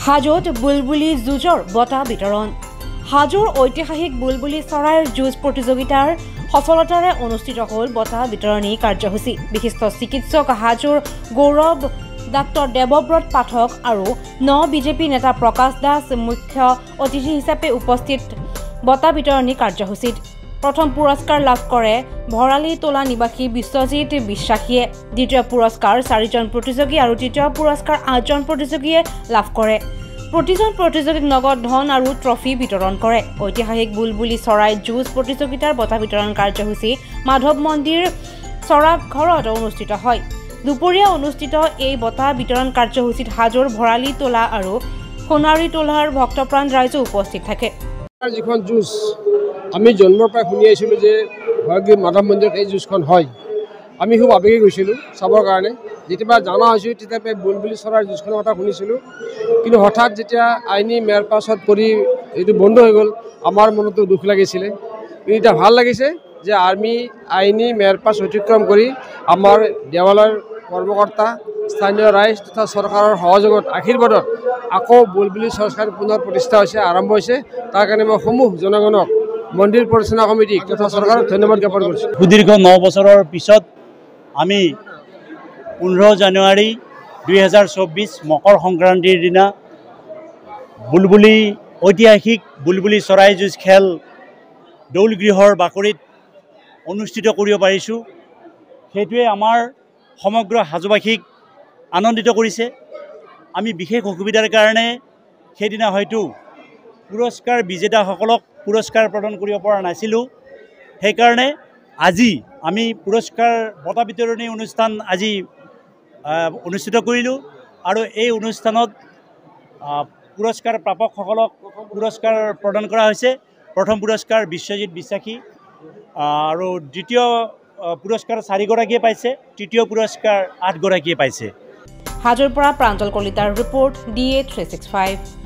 হাজোত বুলবুলি যুঁজৰ বঁটা বিতৰণ। হাজোৰ ঐতিহাসিক বুলবুলি চৰাইৰ যুঁজ প্ৰতিযোগিতাৰ সফলতাৰে অনুষ্ঠিত হ'ল বঁটা বিতৰণী কাৰ্যসূচী। বিশিষ্ট চিকিৎসক হাজোৰ গৌৰৱ ডাক্তৰ দেৱব্ৰত পাঠক আৰু বিজেপি নেতা প্ৰকাশ দাস মুখ্য অতিথি হিচাপে উপস্থিত বঁটা বিতৰণী কাৰ্যসূচীত। প্ৰথম পুৰস্কাৰ লাভ কৰে ভৰালি তোলা নিবাসী বিশ্বজিৎ বিশ্বাসীয়ে। দ্বিতীয় পুৰস্কাৰ 4জন প্ৰতিযোগী আৰু তৃতীয় পুৰস্কাৰ 8জন প্ৰতিযোগীয়ে লাভ কৰে। প্ৰতিজন প্ৰতিযোগীক নগদ ধন আৰু ট্ৰফি বিতৰণ কৰে। ঐতিহাসিক বুলবুলি চৰাই যুঁজ প্ৰতিযোগিতাৰ বঁটা বিতৰণ কাৰ্যসূচী মাধৱ মন্দিৰ চৰাঘৰত অনুষ্ঠিত হয়। দুপৰীয়া অনুষ্ঠিত এই বঁটা বিতৰণ কাৰ্যসূচীত হাজোৰ ভৰালি তোলা আৰু সোণাৰী তোলাৰ ভক্তপ্ৰাণ ৰাইজো উপস্থিত থাকে। যিখন যুঁজ আমি জন্মৰ পৰাই শুনি আহিছিলোঁ যে মাধৱ মন্দিৰত এই যুঁজখন হয়, আমি খুব আৱেগিক হৈছিলোঁ চাবৰ কাৰণে। যেতিয়া জনা হৈছোঁ তেতিয়া বুলবুলি চৰাইৰ যুঁজখনৰ কথা শুনিছিলোঁ, কিন্তু হঠাৎ যেতিয়া আইনী মেৰ পাছত পৰি এইটো বন্ধ হৈ গ'ল, আমাৰ মনতো দুখ লাগিছিলে। কিন্তু এতিয়া ভাল লাগিছে যে আইনী মেৰ পাছ অতিক্ৰম কৰি আমাৰ দেৱালয়ৰ কৰ্মকৰ্তা, স্থানীয় ৰাইজ তথা চৰকাৰৰ সহযোগত আশীৰ্বাদত আকৌ বুলবুলি চৰাই পুনৰ প্ৰতিষ্ঠা হৈছে, আৰম্ভ হৈছে। তাৰ কাৰণে মই সমূহ জনগণক, মন্দিৰ পৰিচালনা কমিটিক তথা চৰকাৰক ধন্যবাদ জ্ঞাপন কৰিছোঁ। সুদীৰ্ঘ 9 বছৰৰ পিছত আমি 15 জানুৱাৰী 2024 মকৰ সংক্ৰান্তিৰ দিনা ঐতিহাসিক বুলবুলি চৰাই যুঁজ খেল দৌলগৃহৰ বাকৰিত অনুষ্ঠিত কৰিব পাৰিছোঁ। সেইটোৱে আমাৰ সমগ্ৰ হাজোবাসীক আনন্দিত কৰিছে। আমি বিশেষ অসুবিধাৰ কাৰণে সেইদিনা হয়তো পুৰস্কাৰ বিজেতাসকলক পুৰস্কাৰ প্ৰদান কৰিব পৰা নাছিলোঁ। সেইকাৰণে আজি আমি পুৰস্কাৰ বঁটা বিতৰণী অনুষ্ঠান আজি অনুষ্ঠিত কৰিলোঁ আৰু এই অনুষ্ঠানত পুৰস্কাৰ প্ৰাপকসকলক পুৰস্কাৰ প্ৰদান কৰা হৈছে। প্ৰথম পুৰস্কাৰ বিশ্বজিৎ বিশ্বাসী আৰু দ্বিতীয় পুৰস্কাৰ 4গৰাকীয়ে পাইছে, তৃতীয় পুৰস্কাৰ 8গৰাকীয়ে পাইছে। হাজোৰ পৰা প্ৰাঞ্জল কলিতাৰ ৰিপৰ্ট DA 365।